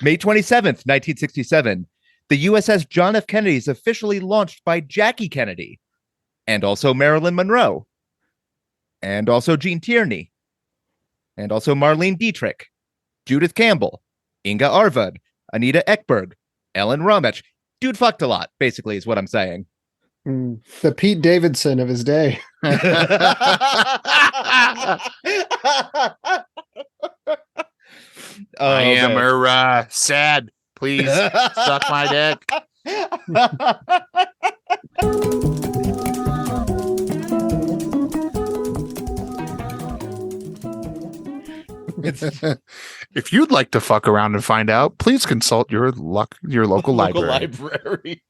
May 27th, 1967, the USS John F. Kennedy is officially launched by Jackie Kennedy, and also Marilyn Monroe, and also Gene Tierney, and also Marlene Dietrich, Judith Campbell, Inga Arvad, Anita Ekberg, Ellen Romach. Dude fucked a lot, basically, is what I'm saying. The Pete Davidson of his day. I am her sad. Please suck my dick. If you'd like to fuck around and find out, please consult your local library.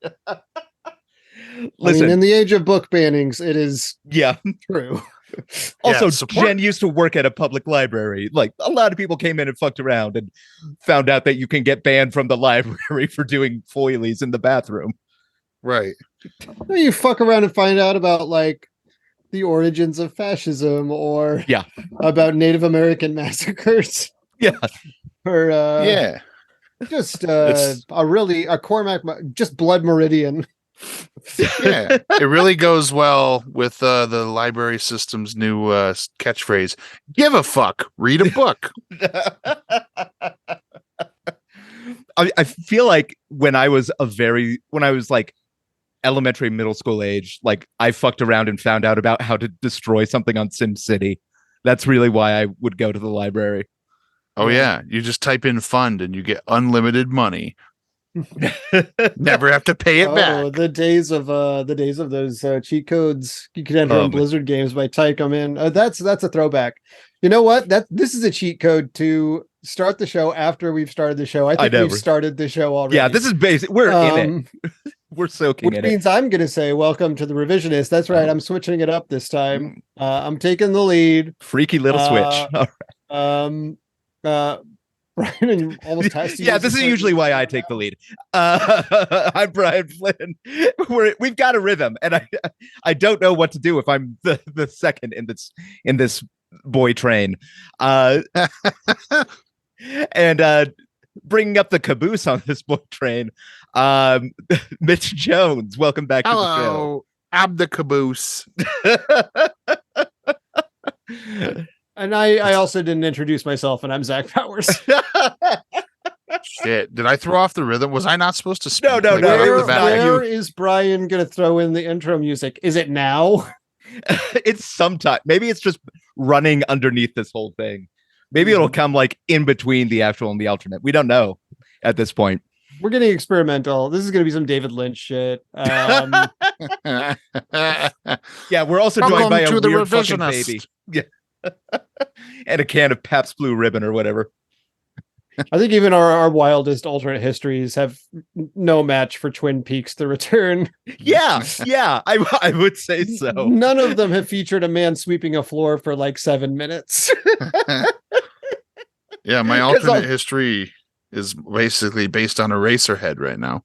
Listen, in the age of book bannings, it is true. Also, Jen used to work at a public library. Like, a lot of people came in and fucked around and found out that you can get banned from the library for doing foilies in the bathroom. Right. You fuck around and find out about, like, the origins of fascism or about Native American massacres. Yeah. Or just a Cormac, just Blood Meridian. Yeah, it really goes well with the library system's new catchphrase. Give a fuck, read a book. I feel like when I was like elementary, middle school age, like I fucked around and found out about how to destroy something on SimCity. That's really why I would go to the library. Oh yeah, you just type in fund and you get unlimited money. Never have to pay it back. The days of those cheat codes you could enter in Blizzard games by typing them in. That's a throwback. You know what? This is a cheat code to start the show after we've started the show. I think we've started the show already. Yeah, this is basic. We're in it. We're soaking in it. Which means I'm going to say welcome to the revisionist. That's right. I'm switching it up this time. I'm taking the lead. Freaky little switch. All right. Brian, almost this is usually why I take the lead. I'm Brian Flynn. We've got a rhythm, and I don't know what to do if I'm the second in this boy train. And bringing up the caboose on this boy train, Mitch Jones. Welcome back to the show. I'm the caboose. And I also didn't introduce myself, and I'm Zach Powers. Shit, did I throw off the rhythm? Was I not supposed to speak? No. Where is Brian going to throw in the intro music? Is it now? It's sometime. Maybe it's just running underneath this whole thing. Maybe it'll come like in between the actual and the alternate. We don't know at this point. We're getting experimental. This is going to be some David Lynch shit. Yeah, we're also joined by a weird fucking baby. Yeah. And a can of Pabst Blue Ribbon or whatever. I think even our wildest alternate histories have no match for Twin Peaks: The Return. Yeah, I would say so. None of them have featured a man sweeping a floor for like 7 minutes. Yeah, my alternate history is basically based on Eraserhead right now.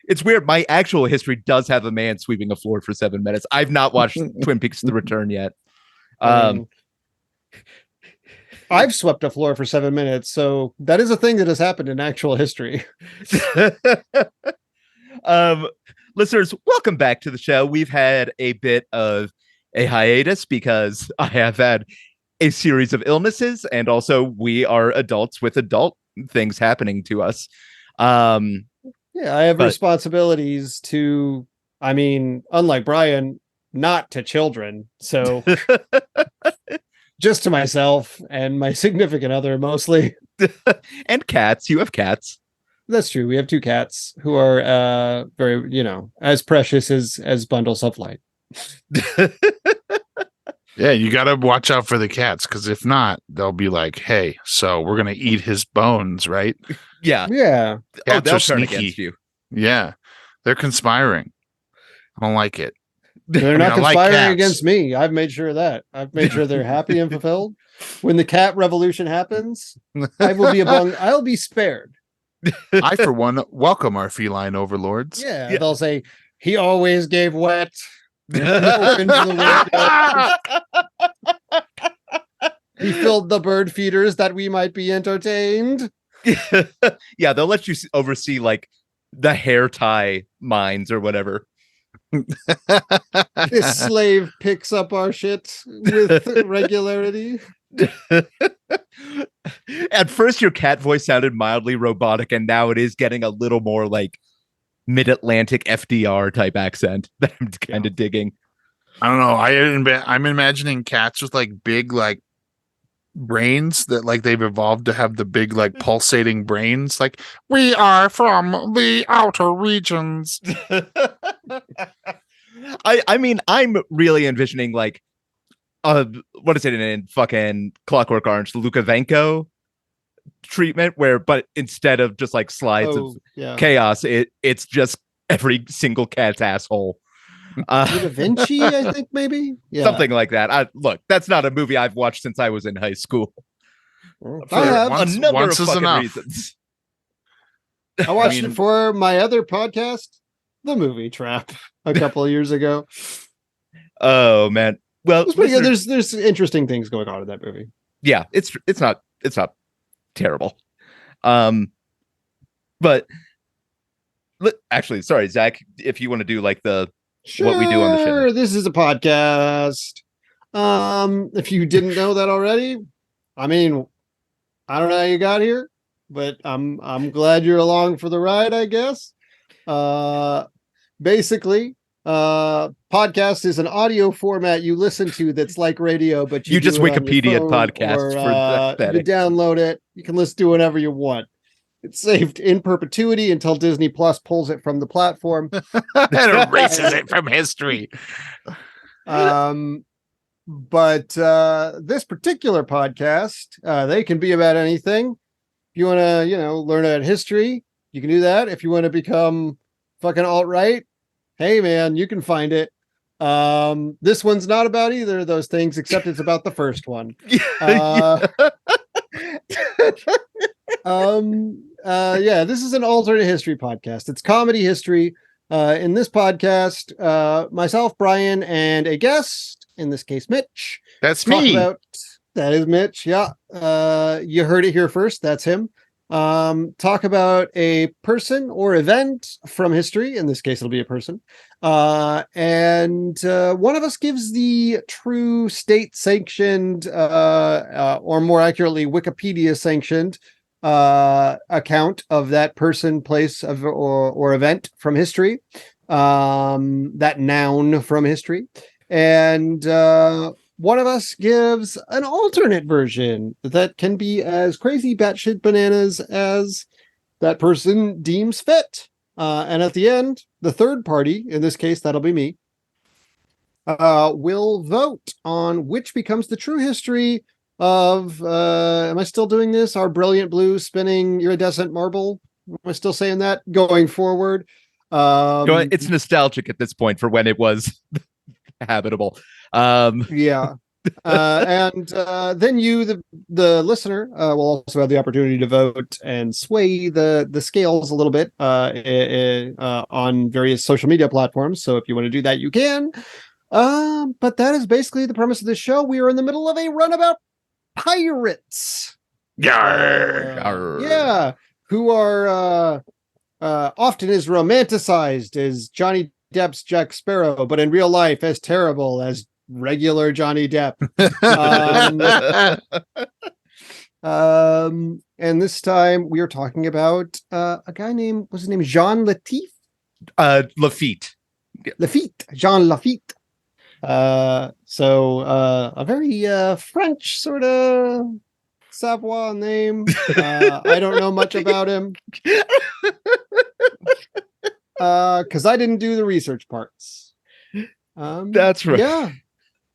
It's weird. My actual history does have a man sweeping a floor for 7 minutes. I've not watched Twin Peaks: The Return yet. I've swept a floor for 7 minutes, so that is a thing that has happened in actual history. Listeners, welcome back to the show. We've had a bit of a hiatus because I have had a series of illnesses, and also we are adults with adult things happening to us. Yeah, I have responsibilities to, unlike Brian, not to children. So just to myself and my significant other mostly. And cats. You have cats. That's true. We have 2 cats who are very, as precious as bundles of light. Yeah, you got to watch out for the cats, because if not, they'll be like, hey, so we're going to eat his bones, right? Yeah. Yeah. Cats they'll are turn sneaky. against you. Yeah. They're conspiring. I don't like it. They're not conspiring against me. I've made sure of that. I've made sure they're happy and fulfilled. When the cat revolution happens, I'll be spared. I, for one, welcome our feline overlords. Yeah. They'll say, he always gave wet. Open to the He filled the bird feeders that we might be entertained. Yeah, they'll let you oversee like the hair tie mines or whatever. This slave picks up our shit with regularity. At first, your cat voice sounded mildly robotic, and now it is getting a little more like mid-Atlantic FDR type accent that I'm kind of digging. I don't know. I'm imagining cats with like big like brains that like they've evolved to have the big like pulsating brains. Like, we are from the outer regions. I mean, I'm really envisioning like what is it in fucking Clockwork Orange, the Lukavenko treatment, but instead of just like slides of chaos, it's just every single cat's asshole. Da Vinci, I think maybe, something like that. Look, that's not a movie I've watched since I was in high school. For a number of fucking reasons. I watched it for my other podcast, The Movie Trap, a couple of years ago. Oh man, well, it's pretty good. There's interesting things going on in that movie. Yeah, it's not terrible. But actually, sorry, Zach, if you want to do like what we do on the show. This is a podcast. If you didn't know that already, I mean, I don't know how you got here, but I'm glad you're along for the ride, I guess. Basically, podcast is an audio format you listen to that's like radio, but you just Wikipedia podcasts for that. You download it, you can listen to whenever you want. It's saved in perpetuity until Disney Plus pulls it from the platform and erases it from history. But this particular podcast, they can be about anything. If you want to, learn about history, you can do that. If you want to become fucking alt-right, hey man, you can find it. This one's not about either of those things, except it's about the first one. This is an alternate history podcast. It's comedy history. In this podcast, myself, Brian, and a guest, in this case, Mitch. That's me. That is Mitch. Yeah. You heard it here first. That's him. Talk about a person or event from history. In this case, it'll be a person. And one of us gives the true state-sanctioned, or more accurately, Wikipedia-sanctioned account of that person, place, or event from history. That noun from history. And one of us gives an alternate version that can be as crazy batshit bananas as that person deems fit. And at the end, the third party, in this case, that'll be me, will vote on which becomes the true history of, am I still doing this? Our brilliant blue spinning iridescent marble. Am I still saying that going forward? It's nostalgic at this point for when it was habitable. And then you, the listener, will also have the opportunity to vote and sway the scales a little bit on various social media platforms. So if you want to do that, you can. But that is basically the premise of the show. We are in the middle of a runabout pirates. Yarr. Who are often as romanticized as Johnny Depp's Jack Sparrow, but in real life as terrible as regular Johnny Depp. And this time we are talking about a guy named, what's his name? Jean Lafitte. Jean Lafitte. So a very French sort of Savoy name. I don't know much about him. Because I didn't do the research parts. That's right. Yeah.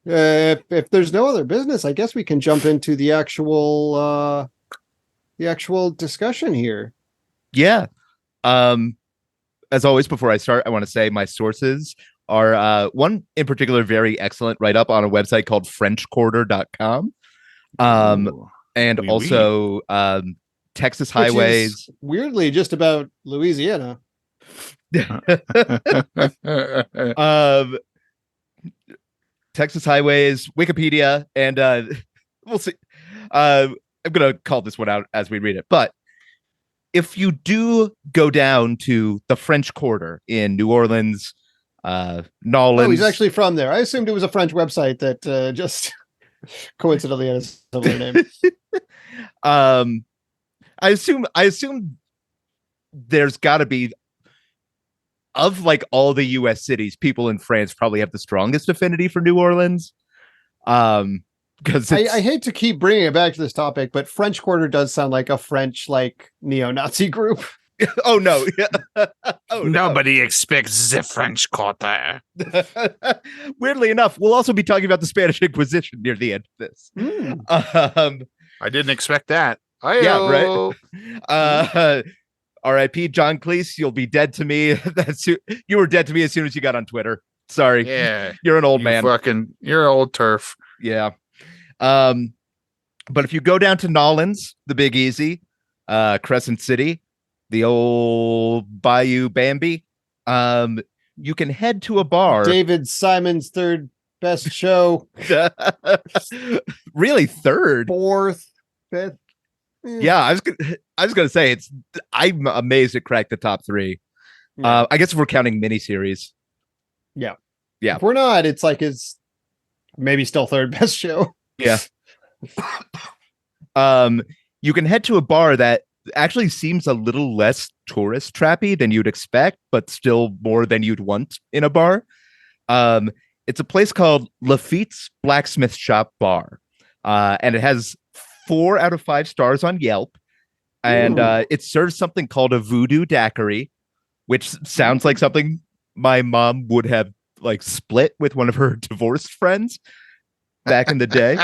If there's no other business, I guess we can jump into the actual discussion here. Yeah. As always, before I start, I want to say my sources are one in particular very excellent write-up on a website called FrenchQuarter.com. And also Texas Highways. Weirdly, just about Louisiana. Texas Highways, Wikipedia, and we'll see. I'm gonna call this one out as we read it. But if you do go down to the French Quarter in New Orleans, Nolans. Oh, he's actually from there. I assumed it was a French website that just coincidentally had a similar name. I assume there's got to be, of like all the U.S. cities, people in France probably have the strongest affinity for New Orleans. Because I hate to keep bringing it back to this topic, but French Quarter does sound like a French like neo-Nazi group. Oh no! Oh, nobody expects the French Quarter. Weirdly enough, we'll also be talking about the Spanish Inquisition near the end of this. I didn't expect that. Yeah, right. R.I.P. John Cleese. You'll be dead to me. You were dead to me as soon as you got on Twitter. Sorry. Yeah, you're an old man. You're an old turf. Yeah. But if you go down to Nolans, the Big Easy, Crescent City, the old Bayou Bambi, you can head to a bar. David Simon's third best show. Really, third, fourth, fifth. Yeah, I was gonna say I'm amazed it cracked the top three. Yeah. I guess if we're counting miniseries. Yeah. If we're not, it's like it's maybe still third best show. Yeah. You can head to a bar that actually seems a little less tourist trappy than you'd expect, but still more than you'd want in a bar. It's a place called Laffite's Blacksmith Shop Bar, and it has 4 out of 5 stars on Yelp, and it serves something called a voodoo daiquiri, which sounds like something my mom would have like split with one of her divorced friends back in the day.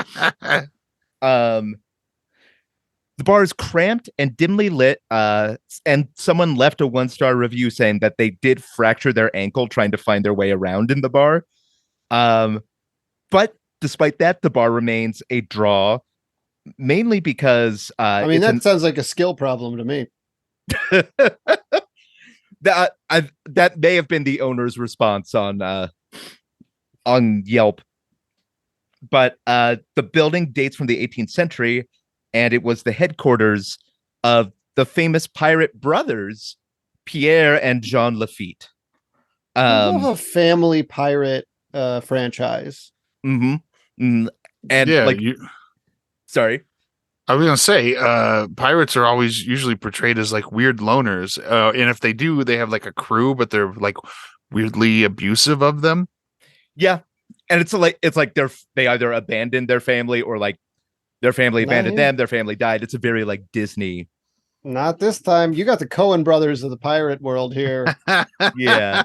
The bar is cramped and dimly lit, and someone left a 1-star review saying that they did fracture their ankle trying to find their way around in the bar. But despite that, the bar remains a draw, mainly because I mean, that sounds like a skill problem to me. That may have been the owner's response on Yelp. But the building dates from the 18th century, and it was the headquarters of the famous pirate brothers, Pierre and Jean Laffite. I love a family pirate franchise. Mm-hmm. And yeah, sorry. I was gonna say, pirates are always usually portrayed as like weird loners, and if they do, they have like a crew, but they're like weirdly abusive of them. Yeah, and it's like they either abandoned their family or like their family abandoned them. Their family died. It's a very like Disney. Not this time. You got the Coen brothers of the pirate world here. Yeah.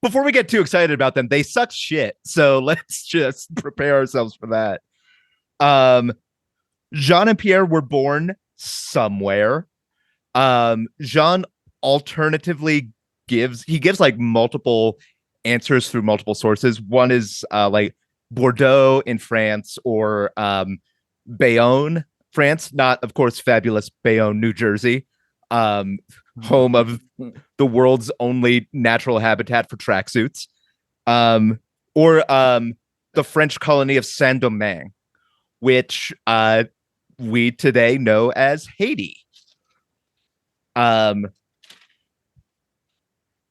Before we get too excited about them, they suck shit. So let's just prepare ourselves for that. Jean and Pierre were born somewhere. Jean alternatively gives like multiple answers through multiple sources. One is like Bordeaux in France or Bayonne, France, not of course fabulous Bayonne, New Jersey, home of the world's only natural habitat for tracksuits, or the French colony of Saint-Domingue, which we today know as Haiti.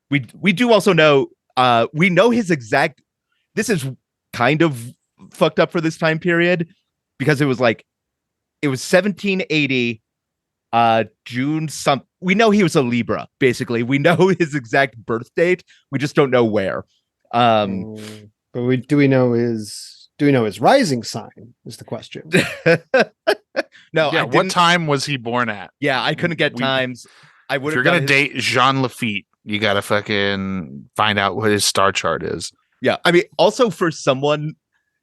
We do also know we know his exact. This is kind of fucked up for this time period because it was 1780 June some. We know he was a Libra, basically. We know his exact birth date. We just don't know where. But do we know his rising sign is the question. No, yeah, what time was he born at? Yeah, I couldn't get times. I would. If you're gonna date Jean Laffite, you gotta fucking find out what his star chart is. Yeah, I mean, also for someone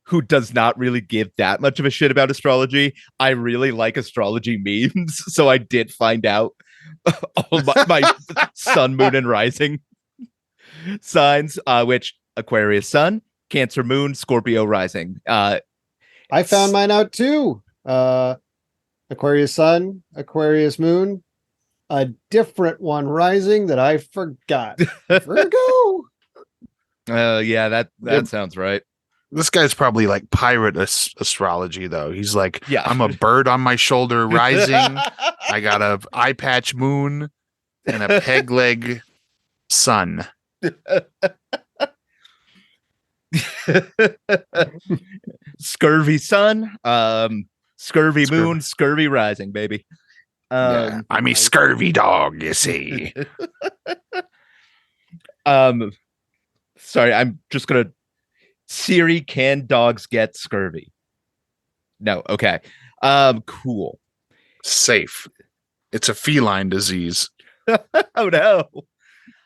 who does not really give that much of a shit about astrology, I really like astrology memes, so I did find out all my sun, moon, and rising signs, which Aquarius sun, Cancer moon, Scorpio rising. I found mine out too. Aquarius sun, Aquarius moon, a different one rising that I forgot. Virgo. Yeah, that sounds right. This guy's probably like pirate astrology, though. He's like, Yeah. I'm a bird on my shoulder rising. I got a eye patch moon and a peg leg sun. Scurvy sun, scurvy Scurvy. moon, scurvy rising, baby. Yeah, I'm a scurvy dog, you see. Sorry, I'm just gonna Siri, can dogs get scurvy? No, okay. Cool. Safe. It's a feline disease. Oh no.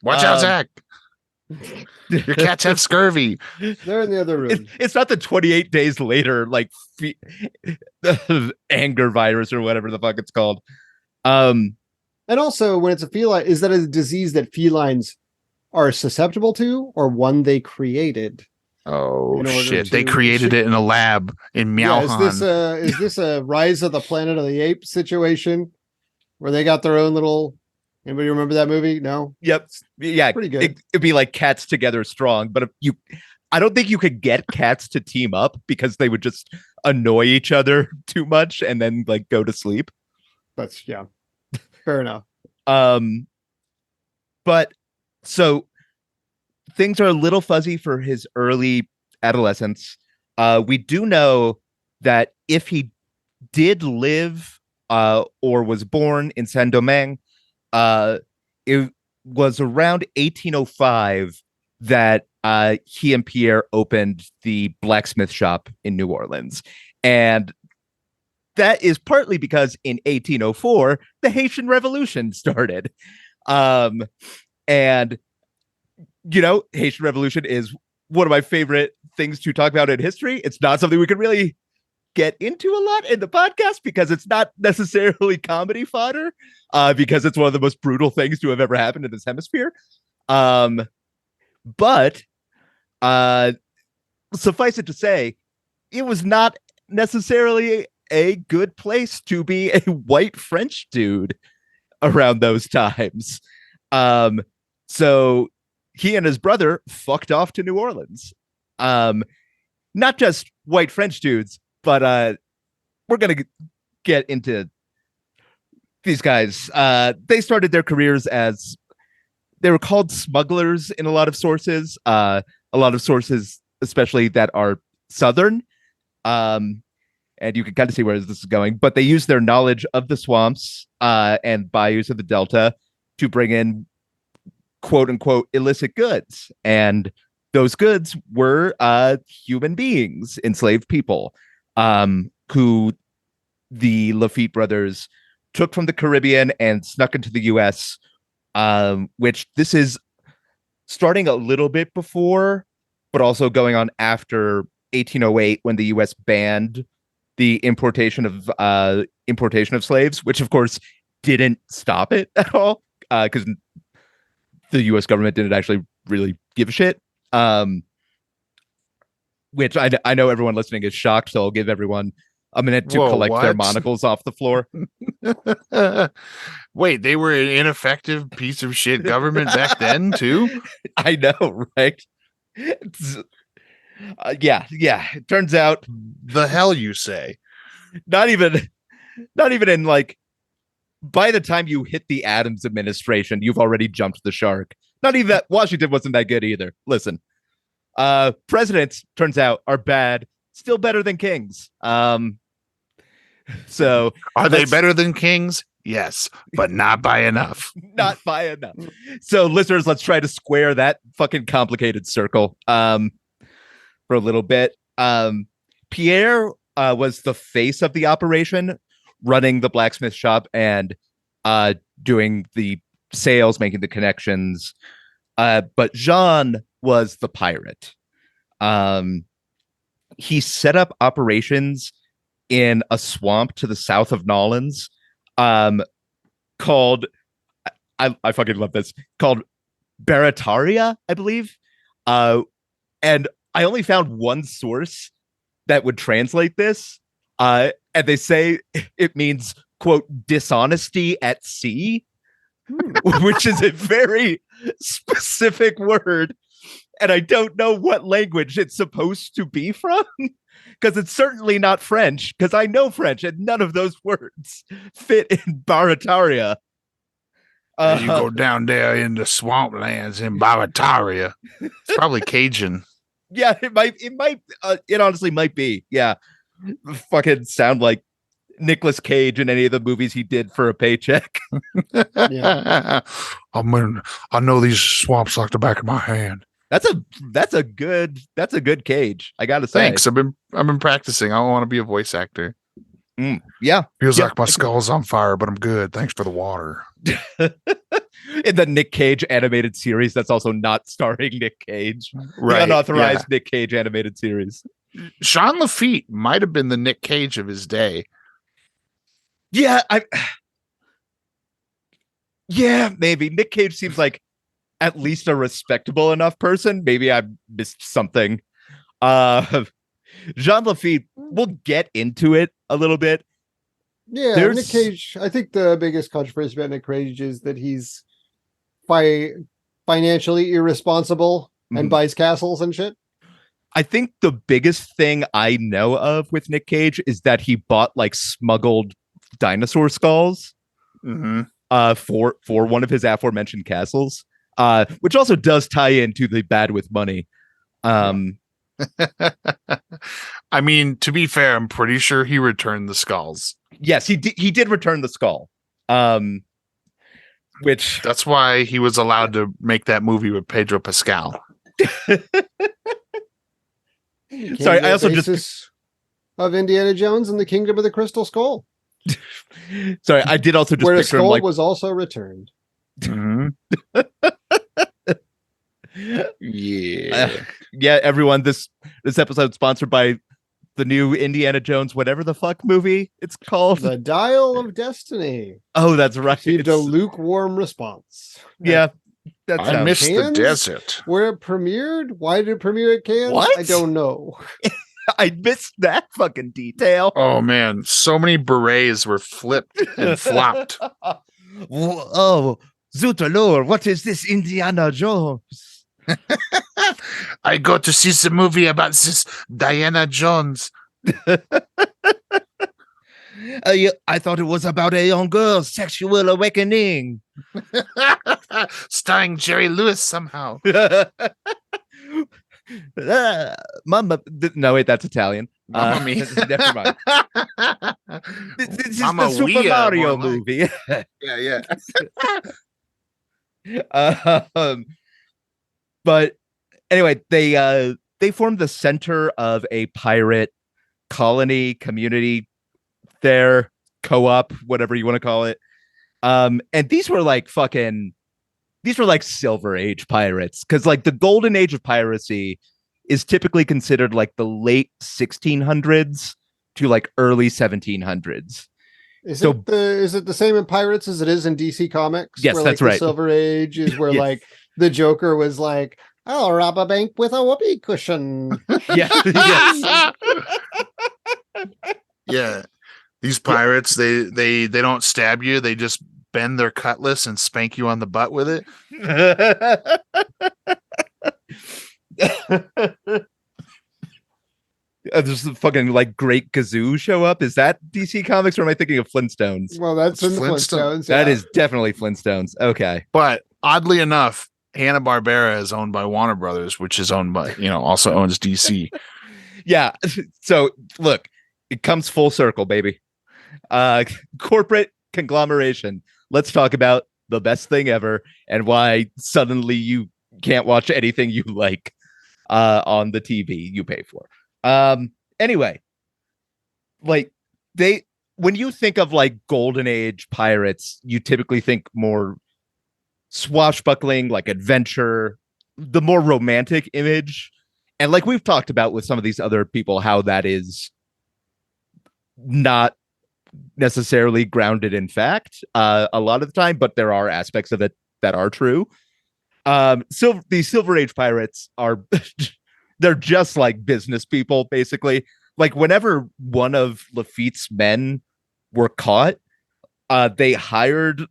Watch out, Zach. Your cats have scurvy. They're in the other room. It's not the 28 days later, like anger virus or whatever the fuck it's called. And also, when it's a feline, is that a disease that felines are susceptible to, or one they created? Oh shit! They created it in a lab in Meowhan. Is this a Rise of the Planet of the Apes situation where they got their own little? Anybody remember that movie? No. Yep. Yeah. Pretty good. It'd be like Cats Together Strong, but I don't think you could get cats to team up because they would just annoy each other too much and then like go to sleep. That's fair enough. But so things are a little fuzzy for his early adolescence. We do know that if he did live or was born in Saint-Domingue, it was around 1805 that he and Pierre opened the blacksmith shop in New Orleans. And that is partly because in 1804, the Haitian Revolution started. And, you know, Haitian Revolution is one of my favorite things to talk about in history. It's not something we can really get into a lot in the podcast because it's not necessarily comedy fodder, because it's one of the most brutal things to have ever happened in this hemisphere. But suffice it to say, it was not necessarily a good place to be a white French dude around those times. So he and his brother fucked off to New Orleans. Not just white French dudes, but we're going to get into these guys. They started their careers as, they were called smugglers in a lot of sources, especially that are Southern. And you can kind of see where this is going, but they use their knowledge of the swamps and bayous of the Delta to bring in quote unquote illicit goods. And those goods were human beings, enslaved people, who the Laffite brothers took from the Caribbean and snuck into the US, which this is starting a little bit before, but also going on after 1808 when the US banned the importation of slaves, which of course didn't stop it at all, because the US government didn't actually really give a shit. Which I know everyone listening is shocked, so I'll give everyone a minute to collect their monocles off the floor. Wait, they were an ineffective piece of shit government back then too? I know, right? Yeah. It turns out, the hell you say? Not even in like, by the time you hit the Adams administration, you've already jumped the shark. Not even that. Washington wasn't that good either. Listen, presidents, turns out, are bad. Still better than kings. So are they better than kings? Yes, but not by enough. Not by enough. So listeners, let's try to square that fucking complicated circle for a little bit. Pierre was the face of the operation, running the blacksmith shop and doing the sales, making the connections. But Jean was the pirate. He set up operations in a swamp to the south of Nolens, called, I fucking love this, called Barataria, I believe. And I only found one source that would translate this. And they say it means, quote, dishonesty at sea, which is a very specific word. and I don't know what language it's supposed to be from because it's certainly not French because I know French and none of those words fit in Barataria. You go down there in the swamplands in Barataria. It's probably Cajun. Yeah, it honestly might be. Yeah. Fucking sound like Nicolas Cage in any of the movies he did for a paycheck. Yeah. I know these swamps like the back of my hand. That's a good Cage. I gotta say. Thanks. I've been practicing. I don't want to be a voice actor. Yeah. Feels like my skull's on fire, but I'm good. Thanks for the water. In the Nick Cage animated series, that's also not starring Nick Cage. Right. The unauthorized Nick Cage animated series. Sean Laffite might have been the Nick Cage of his day. Yeah, maybe. Nick Cage seems like at least a respectable enough person. Maybe I missed something. Jean Lafitte, we'll get into it a little bit. Yeah, Nick Cage. I think the biggest controversy about Nick Cage is that he's financially irresponsible and buys castles and shit. I think the biggest thing I know of with Nick Cage is that he bought like smuggled dinosaur skulls for one of his aforementioned castles, which also does tie into the bad with money. I mean, to be fair, I'm pretty sure he returned the skulls. Yes, he did return the skull. Which that's why he was allowed to make that movie with Pedro Pascal. Sorry, I also just of Indiana Jones and the Kingdom of the Crystal Skull. Sorry, I did also just where the picture skull him like was also returned. Yeah, everyone. This episode sponsored by the new Indiana Jones, whatever the fuck movie it's called, The Dial of Destiny. Oh, that's right. Received a lukewarm response. Yeah, that I missed the desert. Where it premiered? Why did it premiere at Cannes? What? I don't know. I missed that fucking detail. Oh man, so many berets were flipped and flopped. Oh, Zutalor, what is this Indiana Jones? I go to see the movie about this Diana Jones. I thought it was about a young girl's sexual awakening. Starring Jerry Lewis somehow. Mamma, no, wait, that's Italian. Mamma mia. Never mind. This is the Super Mario movie. Yeah. But anyway, they formed the center of a pirate colony community there, co-op, whatever you want to call it. And these were like Silver Age pirates, because like the golden age of piracy is typically considered like the late 1600s to like early 1700s. Is it the same in Pirates as it is in DC Comics? Yes, where, that's like, right. The Silver Age is where Yes. like the Joker was like, "I'll rob a bank with a whoopee cushion." Yes. Yeah. These pirates, they don't stab you, they just bend their cutlass and spank you on the butt with it. There's the fucking like Great Gazoo show up. Is that DC Comics or am I thinking of Flintstones? Well, that's in the Flintstones. Flintstones. That yeah. is definitely Flintstones. Okay. But oddly enough, Hanna-Barbera is owned by Warner Brothers, which is owned by, also owns DC. Yeah. So look, it comes full circle, baby. Corporate conglomeration. Let's talk about the best thing ever and why suddenly you can't watch anything you like on the TV you pay for. Anyway, like when you think of like golden age pirates, you typically think more swashbuckling, like adventure, the more romantic image. And like we've talked about with some of these other people, how that is not necessarily grounded in fact a lot of the time, but there are aspects of it that are true. These Silver Age pirates are they're just like business people, basically. Like whenever one of Laffitte's men were caught, they had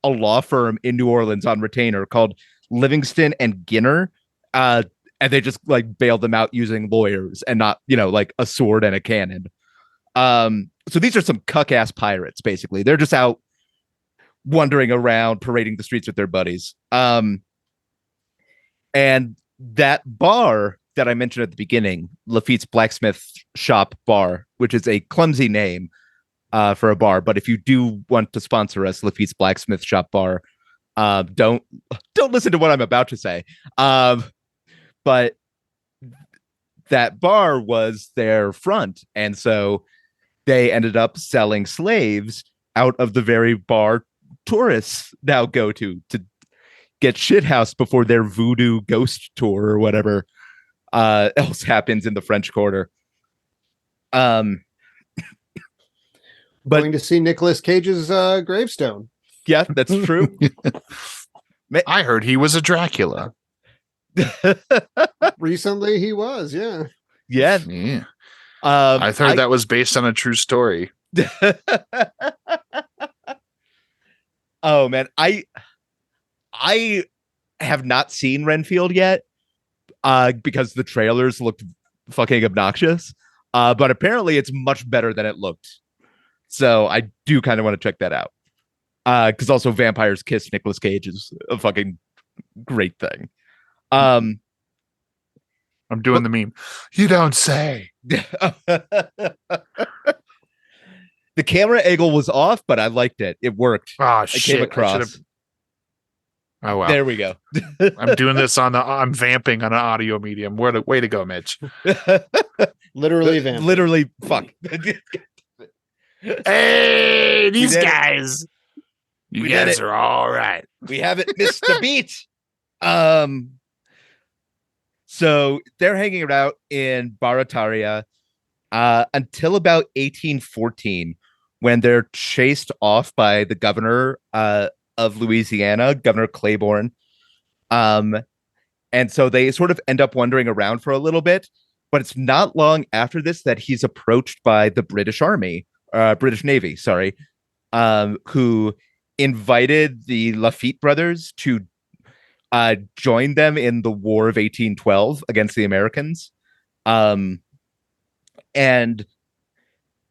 a law firm in New Orleans on retainer called Livingston and Ginner, And they just like bailed them out using lawyers and not, like a sword and a cannon. So these are some cuck ass pirates, basically. They're just out wandering around, parading the streets with their buddies. And that bar that I mentioned at the beginning, Laffite's Blacksmith Shop Bar, which is a clumsy name for a bar, but if you do want to sponsor us, Laffite's Blacksmith Shop Bar, don't listen to what I'm about to say. But that bar was their front, and so they ended up selling slaves out of the very bar tourists now go to get shithoused before their voodoo ghost tour or whatever else happens in the French Quarter. But Going to see Nicolas Cage's gravestone. Yeah, that's true. I heard he was a Dracula. Recently, he was. Yeah. Yeah. I've heard that was based on a true story. Oh man, I have not seen Renfield yet, because the trailers looked fucking obnoxious. But apparently it's much better than it looked. So I do kind of want to check that out. Because also Vampires Kiss Nicolas Cage is a fucking great thing. I'm doing the meme. You don't say. The camera angle was off, but I liked it. It worked. Oh shit! I came across. Oh wow! There we go. I'm doing this I'm vamping on an audio medium. Way to go, Mitch. Literally vamping. Literally, fuck. Hey, these guys. You guys are all right. We haven't missed a beat. So they're hanging out in Barataria until about 1814, when they're chased off by the governor of Louisiana, Governor Claiborne. And so they sort of end up wandering around for a little bit, but it's not long after this that he's approached by the British Navy, sorry, who invited the Laffite brothers to joined them in the War of 1812 against the Americans. And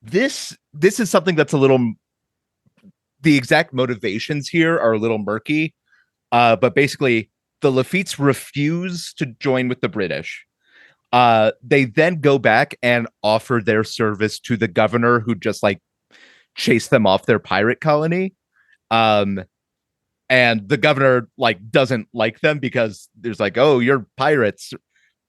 this is something that's the exact motivations here are a little murky. But basically the Laffites refuse to join with the British. They then go back and offer their service to the governor who just like chased them off their pirate colony. And the governor like doesn't like them because there's like, oh, you're pirates.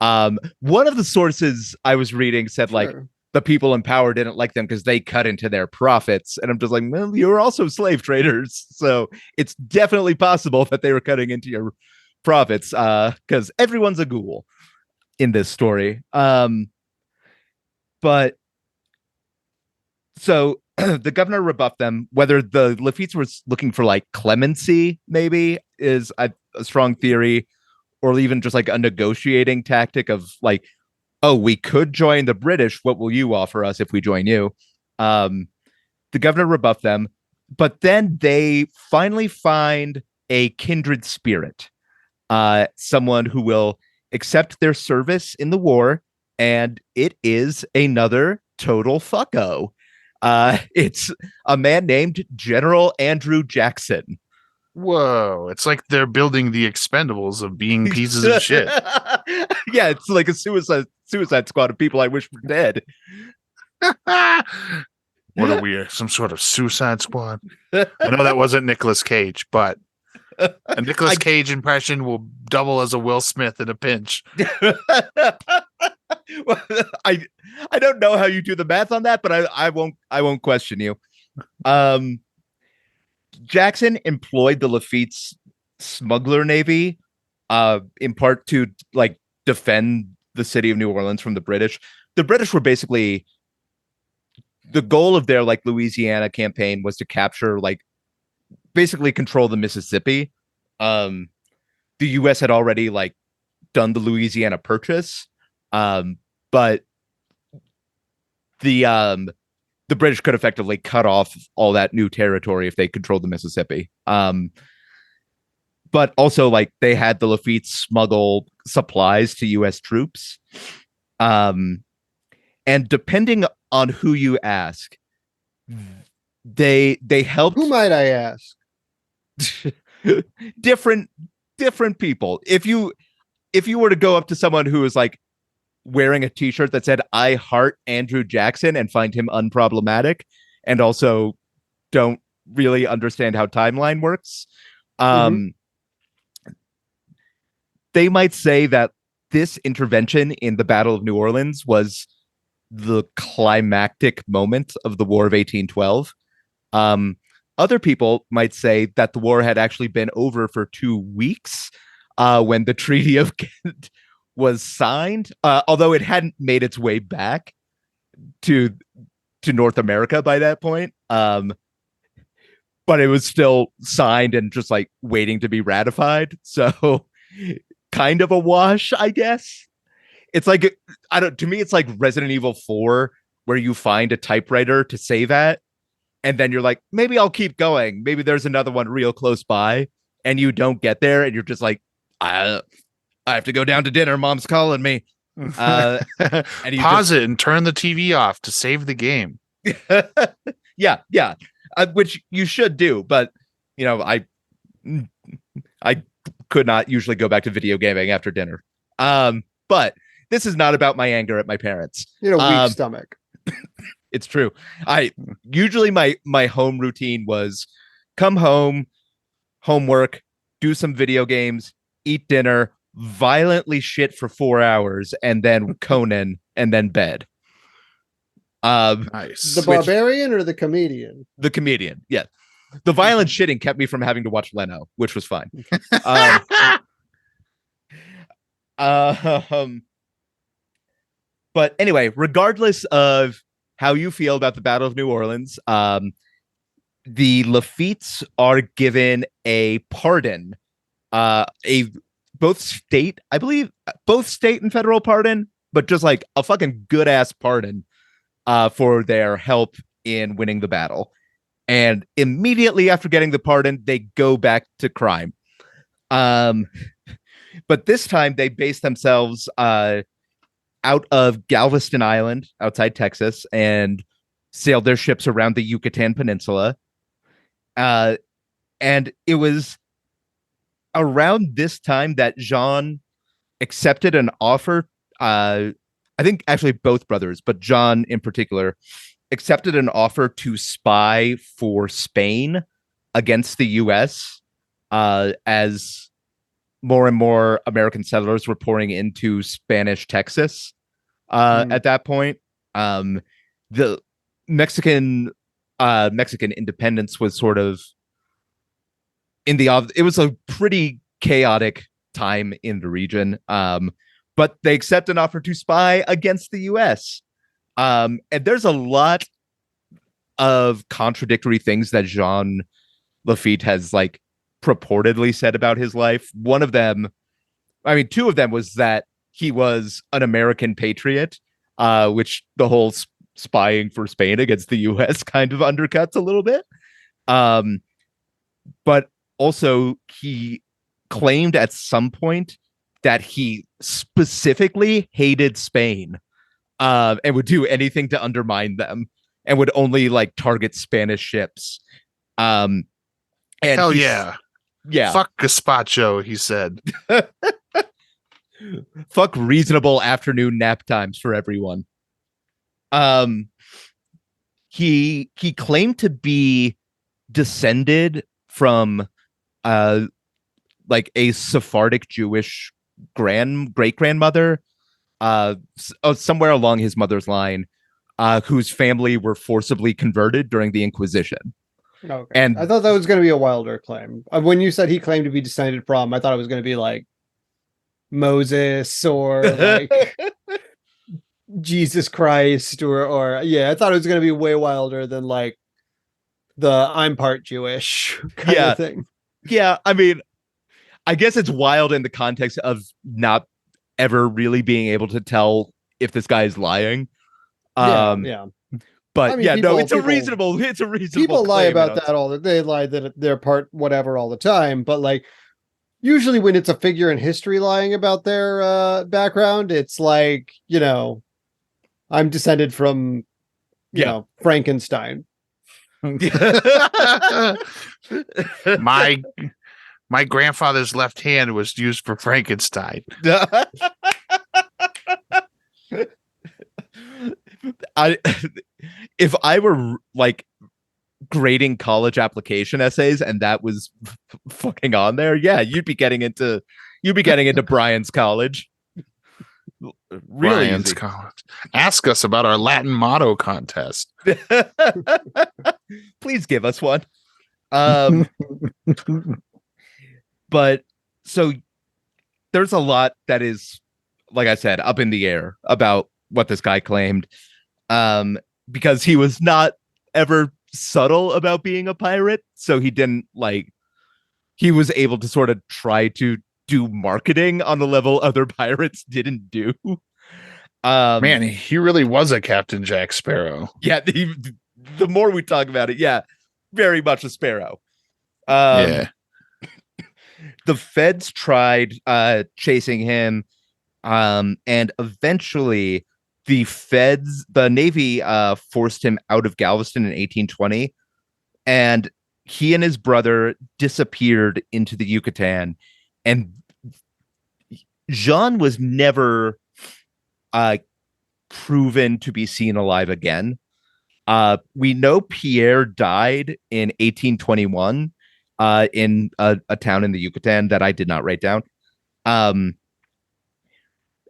One of the sources I was reading said like the people in power didn't like them because they cut into their profits. And I'm just like, well, you're also slave traders. So it's definitely possible that they were cutting into your profits because everyone's a ghoul in this story. But so the governor rebuffed them. Whether the Laffites were looking for like clemency, maybe, is a strong theory, or even just like a negotiating tactic of like, oh, we could join the British. What will you offer us if we join you? The governor rebuffed them, but then they finally find a kindred spirit, someone who will accept their service in the war, and it is another total fucko. It's a man named General Andrew Jackson. Whoa, it's like they're building the Expendables of being pieces of shit. Yeah, it's like a suicide squad of people I wish were dead. What are we, some sort of Suicide Squad? I know that wasn't Nicolas Cage, but a Nicolas Cage impression will double as a Will Smith in a pinch. Well, I don't know how you do the math on that, but I won't question you. Jackson employed the Laffites smuggler navy in part to like defend the city of New Orleans from the British. The British were basically, the goal of their like Louisiana campaign was to capture, like, basically control the Mississippi. The US had already like done the Louisiana Purchase, but the British could effectively cut off all that new territory if they controlled the Mississippi. but also like they had the Lafitte smuggle supplies to U.S. troops. And depending on who you ask, they helped. Who might I ask? different people. If you were to go up to someone who is like wearing a t-shirt that said "I heart Andrew Jackson" and find him unproblematic, and also don't really understand how timeline works, they might say that this intervention in the Battle of New Orleans was the climactic moment of the War of 1812. Other people might say that the war had actually been over for 2 weeks when the Treaty of Kent was signed, although it hadn't made its way back to North America by that point. But it was still signed and just like waiting to be ratified. So kind of a wash, I guess. It's like, to me, it's like Resident Evil 4, where you find a typewriter to save at, and then you're like, maybe I'll keep going. Maybe there's another one real close by, and you don't get there, and you're just like, I have to go down to dinner. Mom's calling me. And you pause it and turn the TV off to save the game. yeah, which you should do, but you know, I could not usually go back to video gaming after dinner. But this is not about my anger at my parents. Weak stomach. It's true. I usually my home routine was come home, homework, do some video games, eat dinner, violently shit for 4 hours, and then Conan, and then bed. Nice. The barbarian or the comedian? The comedian, yeah. The violent shitting kept me from having to watch Leno, which was fine. But anyway, regardless of how you feel about the Battle of New Orleans, the Laffittes are given a pardon, both state and federal pardon, but just like a fucking good ass pardon for their help in winning the battle. And immediately after getting the pardon, they go back to crime. But this time they base themselves out of Galveston Island outside Texas and sailed their ships around the Yucatan Peninsula. And it was around this time that Jean accepted an offer. I think actually both brothers, but John in particular, accepted an offer to spy for Spain against the U.S. As more and more American settlers were pouring into Spanish Texas. At that point, the Mexican independence was sort of it was a pretty chaotic time in the region. But they accept an offer to spy against the U.S. And there's a lot of contradictory things that Jean Lafitte has like purportedly said about his life. One of them, I mean, two of them was that he was an American patriot, which the whole spying for Spain against the U.S. kind of undercuts a little bit. But also he claimed at some point that he specifically hated Spain and would do anything to undermine them and would only like target Spanish ships. And hell yeah. Yeah. Fuck gazpacho, he said. Fuck reasonable afternoon nap times for everyone. He claimed to be descended from like a Sephardic Jewish great grandmother somewhere along his mother's line, whose family were forcibly converted during the Inquisition. Okay. And I thought that was going to be a wilder claim. When you said he claimed to be descended from, I thought it was going to be like Moses or like Jesus Christ or yeah, I thought it was going to be way wilder than like the I'm part Jewish kind of thing. Yeah, I mean, I guess it's wild in the context of not ever really being able to tell if this guy is lying. Yeah. But I mean, it's a reasonable people lie about that that they lie that they're part whatever all the time, but like usually when it's a figure in history lying about their background, it's like, I'm descended from, Frankenstein. My grandfather's left hand was used for Frankenstein. If I were like grading college application essays and that was fucking on there, yeah, you'd be getting into Brian's college. Really Brian's easy. college. Ask us about our Latin motto contest. Please give us one. But so there's a lot that is, like I said, up in the air about what this guy claimed. Because he was not ever subtle about being a pirate. So he was able to sort of try to do marketing on the level other pirates didn't do. Man, he really was a Captain Jack Sparrow. Yeah, the more we talk about it, yeah, very much a Sparrow. Yeah. The feds tried chasing him, and eventually the Navy forced him out of Galveston in 1820, and he and his brother disappeared into the Yucatan, and Jean was never proven to be seen alive again. We know Pierre died in 1821 in a town in the Yucatan that I did not write down. And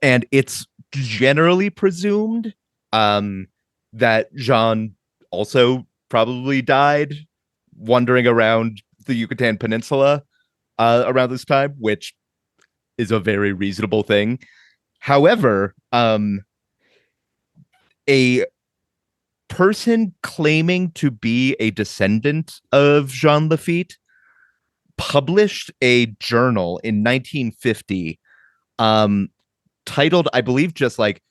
it's generally presumed that Jean also probably died wandering around the Yucatan Peninsula around this time, which is a very reasonable thing. However, a person claiming to be a descendant of Jean Laffite published a journal in 1950 titled, I believe, just like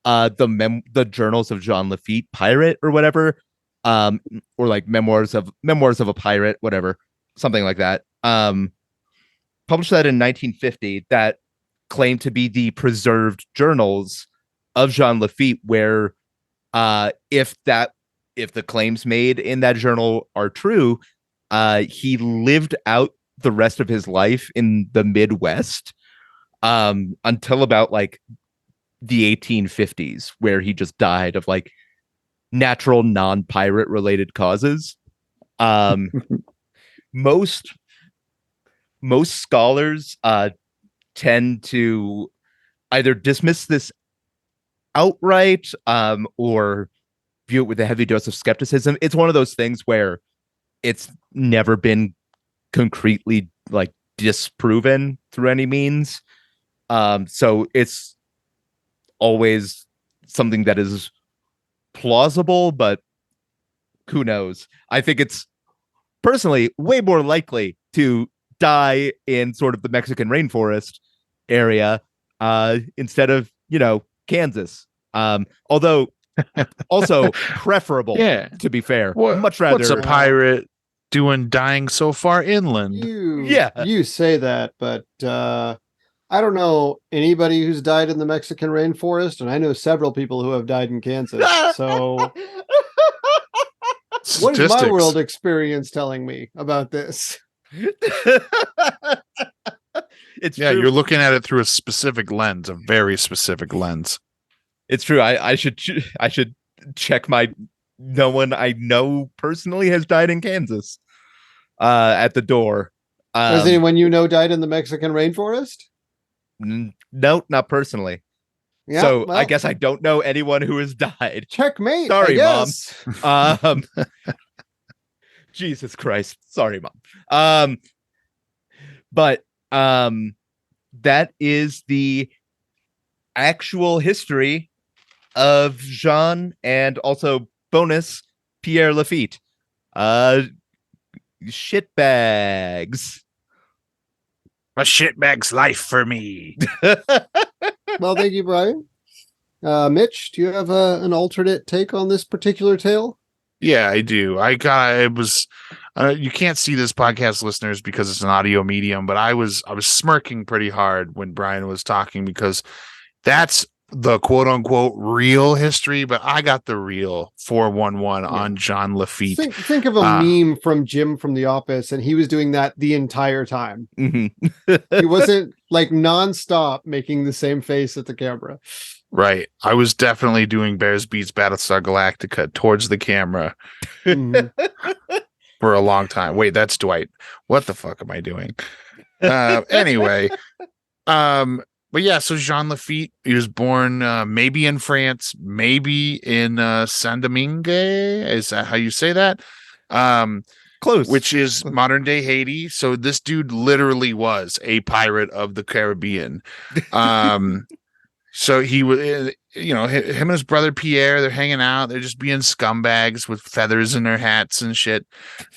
the Journals of Jean Laffite, Pirate, or whatever, or like Memoirs of a Pirate, whatever, something like that. Published that in 1950. That claimed to be the preserved journals of Jean Laffite, where if the claims made in that journal are true, he lived out the rest of his life in the Midwest until about like the 1850s, where he just died of like natural non-pirate related causes. Most scholars tend to either dismiss this outright or view it with a heavy dose of skepticism. It's one of those things where it's never been concretely like disproven through any means. So it's always something that is plausible, but who knows? I think it's personally way more likely to die in sort of the Mexican rainforest area instead of, Kansas. Although also preferable, to be fair. Much rather. What's a pirate doing dying so far inland? You say that, but I don't know anybody who's died in the Mexican rainforest, and I know several people who have died in Kansas. So what is my world experience telling me about this? It's true. You're looking at it through a specific lens, a very specific lens. It's true. I should check no one I know personally has died in Kansas at the door. Has anyone died in the Mexican rainforest? No, not personally. Yeah, so I guess I don't know anyone who has died. Checkmate. Sorry, Mom. Jesus Christ. Sorry, Mom. But that is the actual history of Jean, and also bonus Pierre Laffite. Shitbags. A shitbag's life for me. Well, thank you, Brian. Mitch, do you have an alternate take on this particular tale? Yeah, I do. It was. You can't see this podcast, listeners, because it's an audio medium. But I was smirking pretty hard when Brian was talking because that's the quote unquote real history. But I got the real 411 on John Laffite. Think of a meme from Jim from The Office, and he was doing that the entire time. Mm-hmm. He wasn't like nonstop making the same face at the camera. Right. I was definitely doing Bears Beats Battlestar Galactica towards the camera for a long time. Wait, that's Dwight. What the fuck am I doing? Anyway, but yeah, so Jean Lafitte, he was born maybe in France, maybe in Saint-Domingue. Is that how you say that? Close. Which is modern day Haiti. So this dude literally was a pirate of the Caribbean. So he was, him and his brother Pierre, they're hanging out. They're just being scumbags with feathers in their hats and shit.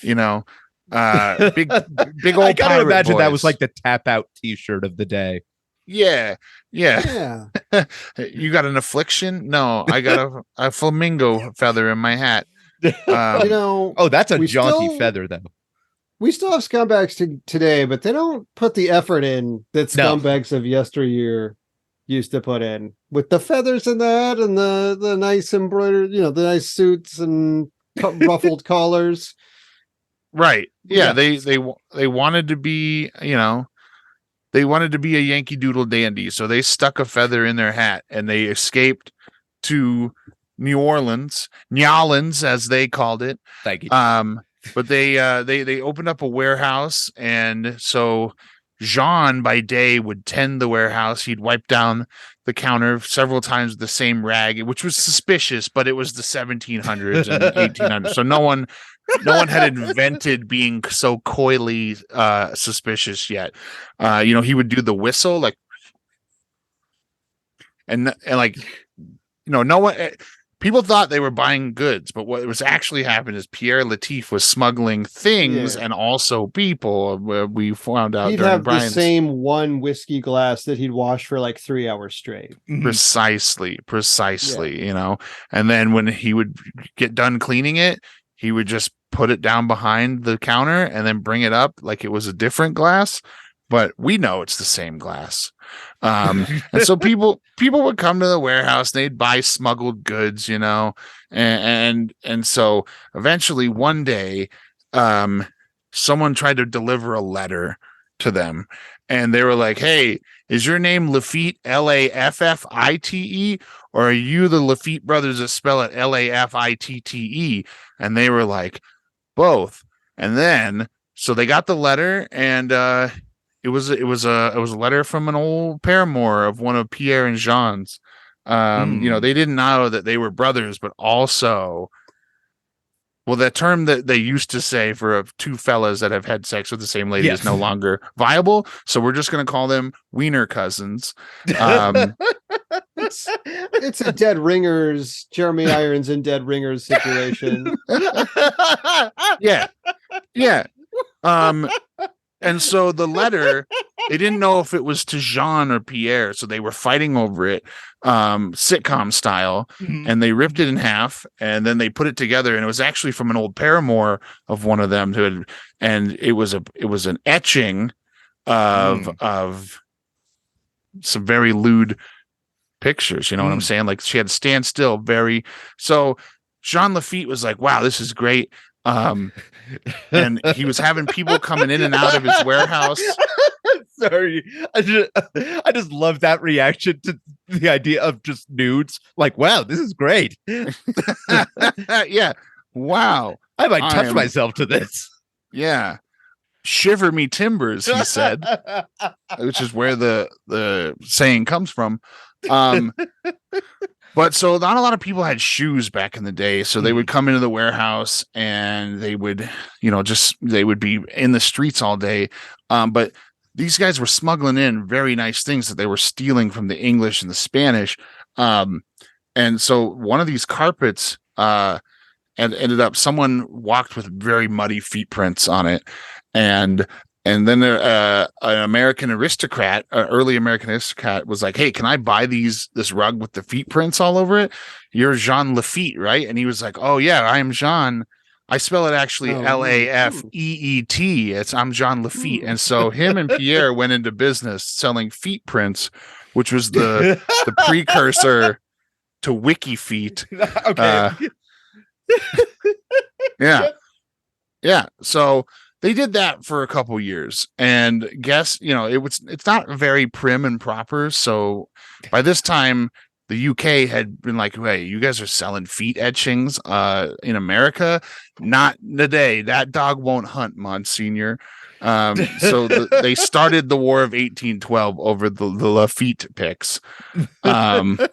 Big old. I gotta imagine that was like the tap out T-shirt of the day. Yeah. Yeah. You got an affliction? No, I got a flamingo feather in my hat. That's a jaunty feather, though. We still have scumbags today, but they don't put the effort in that scumbags of yesteryear used to put in with the feathers in that and the nice embroidered, the nice suits and ruffled collars. Right. Yeah. They wanted to be, they wanted to be a Yankee Doodle dandy. So they stuck a feather in their hat and they escaped to New Orleans, as they called it. Thank you. But they opened up a warehouse, and so Jean by day would tend the warehouse. He'd wipe down the counter several times with the same rag, which was suspicious, but it was the 1700s and 1800s. So no one had invented being so coyly suspicious yet. He would do the whistle and no one. People thought they were buying goods, but what was actually happening is Pierre Latif was smuggling things and also people. We found out he'd have the same one whiskey glass that he'd wash for like 3 hours straight. Precisely. And then when he would get done cleaning it, he would just put it down behind the counter and then bring it up like it was a different glass. But we know it's the same glass. And so people would come to the warehouse, they'd buy smuggled goods, and so eventually one day, someone tried to deliver a letter to them, and they were like, "Hey, is your name Lafitte, Laffite, or are you the Lafitte brothers that spell it Lafitte?" And they were like, "Both." And then so they got the letter, and it was a letter from an old paramour of one of Pierre and Jean's. They didn't know that they were brothers, but also, that term that they used to say for two fellas that have had sex with the same lady is no longer viable. So we're just going to call them wiener cousins. It's a Dead Ringers, Jeremy Irons and Dead Ringers situation. Yeah. And so the letter, they didn't know if it was to Jean or Pierre, so they were fighting over it, sitcom style, and they ripped it in half, and then they put it together, and it was actually from an old paramour of one of them and it was an etching of some very lewd pictures. You know what I'm saying? Like she had to stand still. So Jean Lafitte was like, "Wow, this is great." And he was having people coming in and out of his warehouse. Sorry, I just love that reaction to the idea of just nudes. Like, wow, this is great. Yeah, wow, I might touch myself to this. Yeah, shiver me timbers, he said, which is where the saying comes from. But so not a lot of people had shoes back in the day. So they would come into the warehouse and they would, they would be in the streets all day. But these guys were smuggling in very nice things that they were stealing from the English and the Spanish. And so one of these carpets and ended up, someone walked with very muddy feet prints on it. And And then an American aristocrat, early American aristocrat, was like, "Hey, can I buy this rug with the feet prints all over it? You're Jean Lafitte, right?" And he was like, "Oh yeah, I am Jean. I spell it actually Lafeet. I'm Jean Lafitte." And so him and Pierre went into business selling feet prints, which was the precursor to Wiki Feet. Okay. Yeah. So they did that for a couple years, and it's not very prim and proper. So by this time, the UK had been like, "Hey, you guys are selling feet etchings in America? Not today. That dog won't hunt, Monsignor." So they started the War of 1812 over the Lafitte picks. And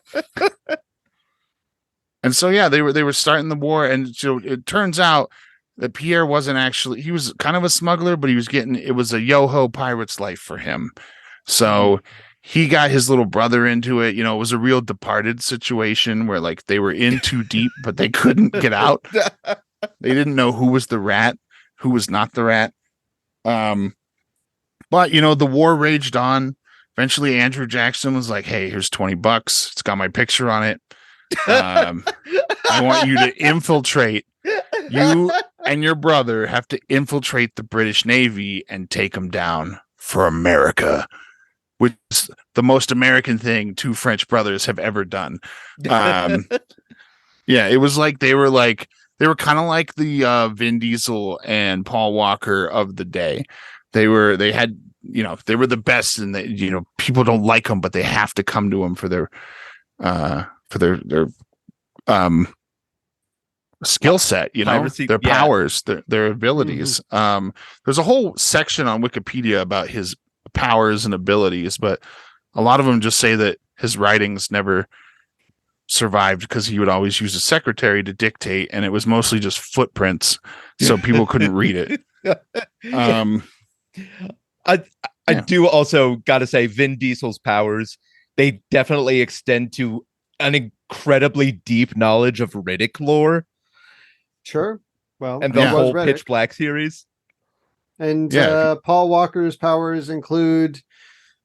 so yeah, they were starting the war, and so it turns out that Pierre wasn't actually, he was kind of a smuggler, but it was a yo-ho pirate's life for him. So he got his little brother into it. It was a real Departed situation where like they were in too deep, but they couldn't get out. They didn't know who was the rat, who was not the rat. But the war raged on. Eventually Andrew Jackson was like, "Hey, here's $20. It's got my picture on it. I want you to infiltrate. You and your brother have to infiltrate the British Navy and take them down for America," which is the most American thing two French brothers have ever done. Yeah, it was like they were kind of like the Vin Diesel and Paul Walker of the day. They were the best, and people don't like them, but they have to come to them for their skill set, their powers, their abilities. There's a whole section on Wikipedia about his powers and abilities, but a lot of them just say that his writings never survived because he would always use a secretary to dictate, and it was mostly just footprints, so people couldn't read it. I do also gotta say, Vin Diesel's powers, they definitely extend to an incredibly deep knowledge of Riddick lore. Sure. Well, And the whole Pitch Black series. And Paul Walker's powers include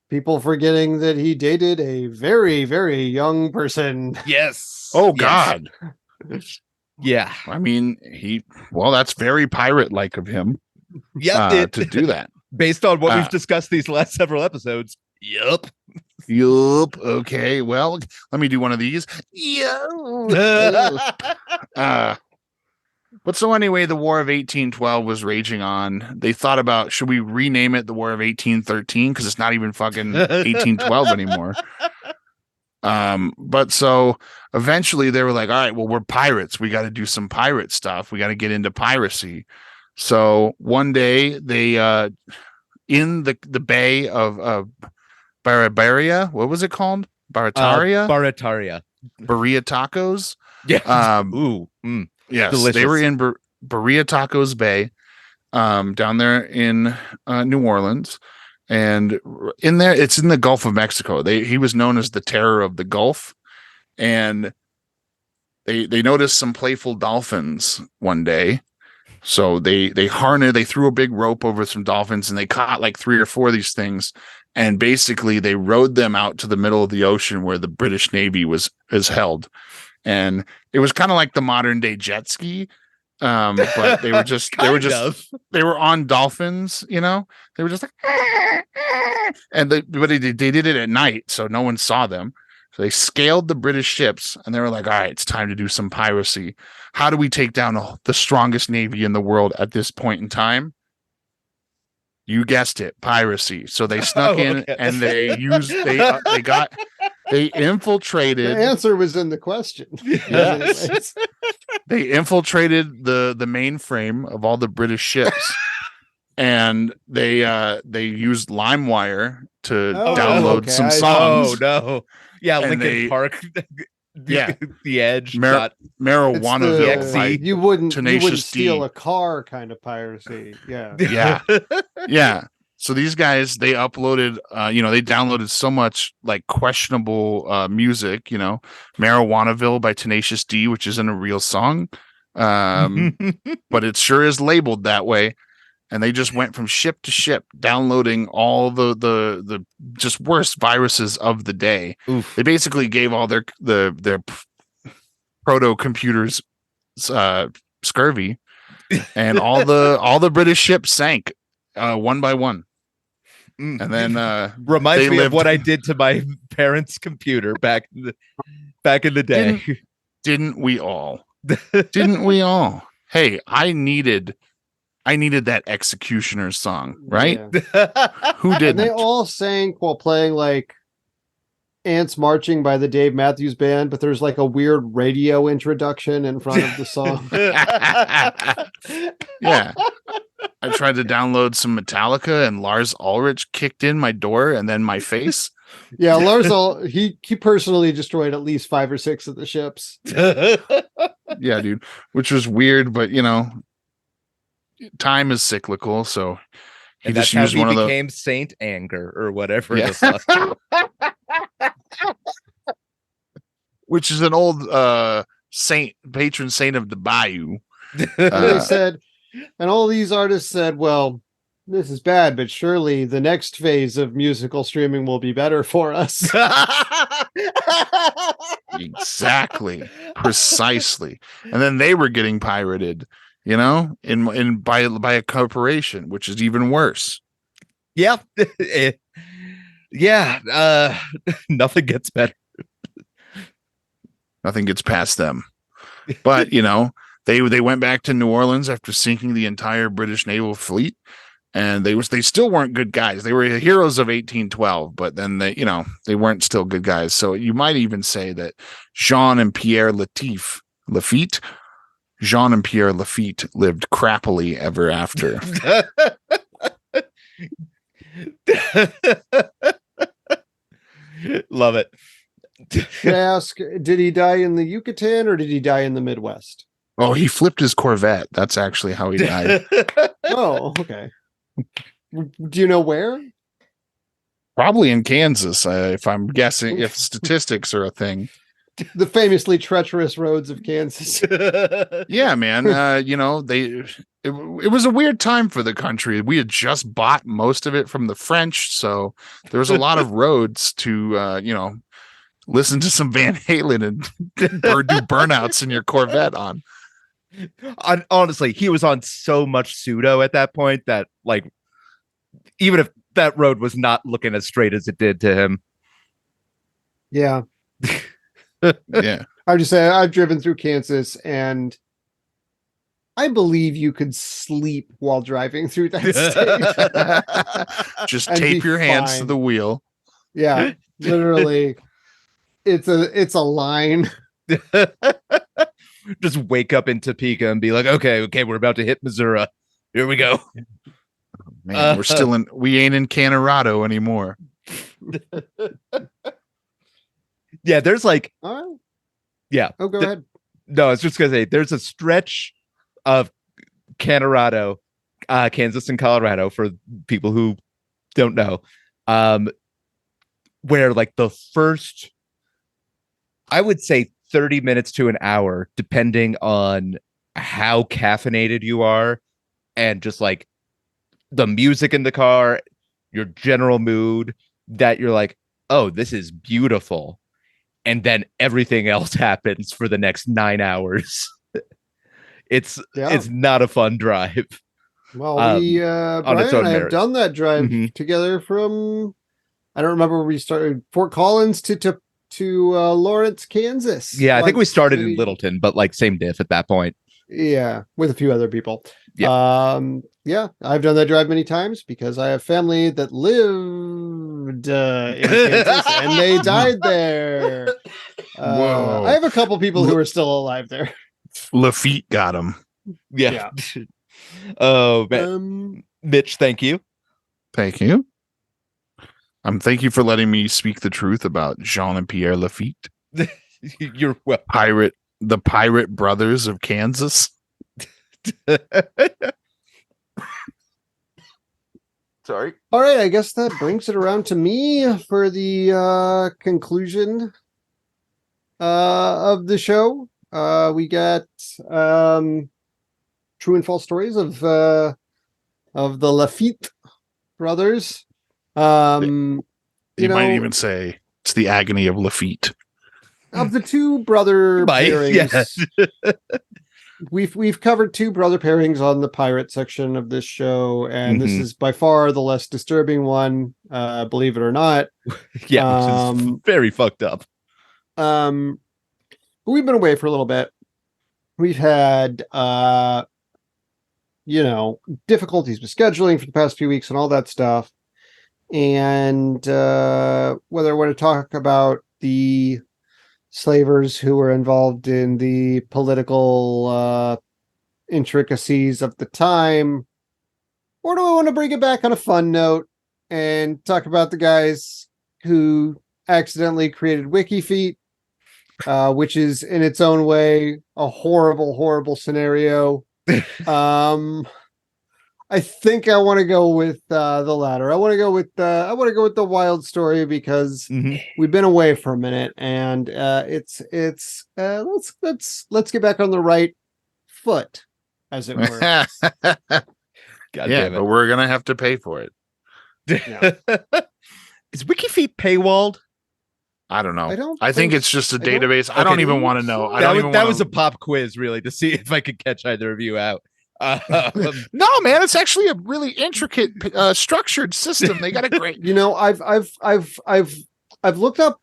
people forgetting that he dated a very, very young person. Yes. Oh, God. Yeah. I mean, that's very pirate-like of him. Yep. To do that. Based on what we've discussed these last several episodes. Yup. Okay. Well, let me do one of these. But so anyway, the War of 1812 was raging on. They thought about, should we rename it the War of 1813? Because it's not even fucking 1812 anymore. But so eventually they were like, all right, well, we're pirates. We got to do some pirate stuff. We got to get into piracy. So one day they, in the bay of Barataria, what was it called? Barataria? Barilla Tacos. Yeah. Yes, delicious. They were in Barilla Tacos Bay, down there in New Orleans, and in there, it's in the Gulf of Mexico. He was known as the Terror of the Gulf, and they noticed some playful dolphins one day. So they threw a big rope over some dolphins, and they caught like 3 or 4 of these things, and basically they rowed them out to the middle of the ocean where the British Navy is held. And it was kind of like the modern day jet ski. But they were on dolphins, they were just like, and but they did it at night, so no one saw them. So they scaled the British ships, and they were like, all right, it's time to do some piracy. How do we take down the strongest navy in the world at this point in time? You guessed it, piracy. So they snuck in, and they infiltrated. The answer was in the question. Yeah. They infiltrated the mainframe of all the British ships, and they used LimeWire to download some songs. Oh no! Yeah, Linkin Park. Yeah, The Edge. Marijuanaville. You wouldn't Tenacious steal D. a car kind of piracy. Yeah. Yeah. So these guys, they uploaded, they downloaded so much like questionable music, Marijuanaville by Tenacious D, which isn't a real song, but it sure is labeled that way. and they just went from ship to ship, downloading all the just worst viruses of the day. Oof. They basically gave all their proto computers scurvy, and all the British ships sank one by one. And then reminds me of what I did to my parents' computer back in the day. Didn't we all? Didn't we all? Hey, I needed that Executioner song, right? Yeah. Who didn't? And they all sang while playing like Ants Marching by the Dave Matthews Band, but there's like a weird radio introduction in front of the song. Yeah. I tried to download some Metallica, and Lars Ulrich kicked in my door and then my face. Yeah, he personally destroyed at least 5 or 6 of the ships. Yeah, dude, which was weird, but time is cyclical, so he just used one of the became Saint Anger or whatever. Yeah. Which is an old patron saint of the bayou. They said, and all these artists said, well, this is bad, but surely the next phase of musical streaming will be better for us. Exactly. Precisely. And then they were getting pirated, in by a corporation, which is even worse. Yeah. Yeah. Nothing gets better. Nothing gets past them. But, they went back to New Orleans after sinking the entire British naval fleet. And they still weren't good guys. They were heroes of 1812, but then they weren't still good guys. So you might even say that Jean and Pierre Laffite lived crappily ever after. Love it. Can I ask, did he die in the Yucatan or did he die in the Midwest? Oh, he flipped his Corvette. That's actually how he died. Oh, okay. Do you know where? Probably in Kansas, if I'm guessing, if statistics are a thing. The famously treacherous roads of Kansas. Yeah, man. It was a weird time for the country. We had just bought most of it from the French, so there was a lot of roads to listen to some Van Halen and do burnouts in your Corvette on. Honestly, he was on so much pseudo at that point that, like, even if that road was not looking as straight as it did to him. Yeah. Yeah. I would just say I've driven through Kansas, and I believe you could sleep while driving through that state. Just tape your hands to the wheel. Yeah, literally. It's a line. Just wake up in Topeka and be like, okay, we're about to hit Missouri. Here we go. Man, we ain't in Colorado anymore. Yeah, there's like, yeah. Oh, go ahead. No, I was just gonna say there's a stretch of Colorado, Kansas and Colorado for people who don't know, where like the first, I would say 30 minutes to an hour, depending on how caffeinated you are and just like the music in the car, your general mood, that you're like, oh, this is beautiful. And then everything else happens for the next 9 hours. It's not a fun drive. Well, Brian and I have done that drive together from, I don't remember where we started, Fort Collins to Lawrence, Kansas. Yeah, I think we started in Littleton, but like same diff at that point. Yeah, with a few other people. Yeah. Yeah, I've done that drive many times because I have family that lived in Kansas and they died there. Whoa. I have a couple people who are still alive there. Laffite got him. Yeah. Oh, man. Mitch, thank you. Thank you. Thank you for letting me speak the truth about Jean and Pierre Laffite. You're well. The pirate brothers of Kansas. Sorry. All right, I guess that brings it around to me for the conclusion of the show. We got true and false stories of of the Laffite brothers. You You might know, even say it's the agony of Lafitte. of the two brother pairings, yeah. we've covered two brother pairings on the pirate section of this show, and this Mhm. is by far the less disturbing one, believe it or not. Yeah, which is very fucked up. But we've been away for a little bit. We've had difficulties with scheduling for the past few weeks and all that stuff. And whether I want to talk about the slavers who were involved in the political intricacies of the time, or do I want to bring it back on a fun note and talk about the guys who accidentally created WikiFeet, which is in its own way a horrible, horrible scenario. I think I want to go with the latter. I want to go with the wild story because we've been away for a minute, and let's get back on the right foot, as it were. God Yeah, damn it. but we're gonna have to pay for it. Yeah. Is WikiFeet paywalled? I don't know. I I think it's just a database. I don't even want to know. That was a pop quiz, really, to see if I could catch either of you out. No, man, it's actually a really intricate, structured system. They got a great. I've looked up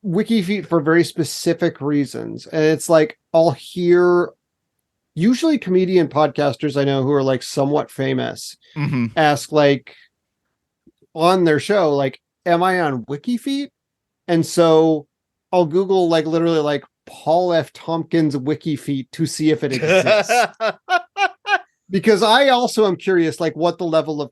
WikiFeet for very specific reasons, and it's like I'll hear usually comedian podcasters I know who are like somewhat famous ask like on their show like, "Am I on WikiFeet?" And so I'll Google like literally like Paul F. Tompkins WikiFeet to see if it exists. Because I also am curious, like what the level of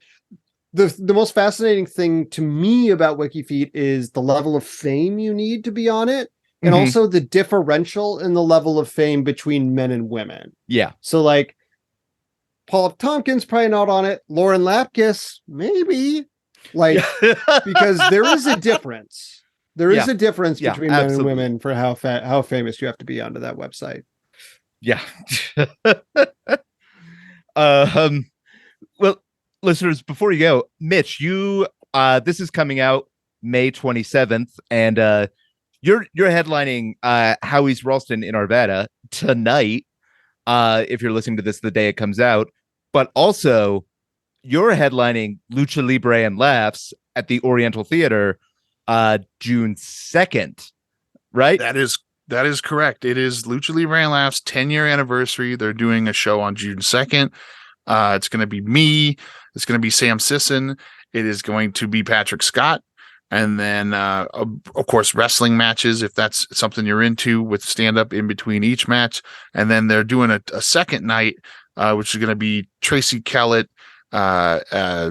the most fascinating thing to me about WikiFeet is the level of fame you need to be on it, and also the differential in the level of fame between men and women. Yeah. So like Paul F. Tompkins probably not on it. Lauren Lapkus, maybe. Like because there is a difference. There is a difference between men and women for how famous you have to be onto that website. Yeah. Well, listeners, before you go, Mitch, you this is coming out May 27th, and you're headlining Howie's Ralston in Arvada tonight. If you're listening to this the day it comes out, but also you're headlining Lucha Libre and Laughs at the Oriental Theater June 2nd, right? That is correct. It is Lucha Libre and Laughs 10-year anniversary. They're doing a show on June 2nd. It's going to be me. It's going to be Sam Sisson. It is going to be Patrick Scott. And then, of course, wrestling matches, if that's something you're into, with stand-up in between each match. And then they're doing a second night, which is going to be Tracy Kellett, Jose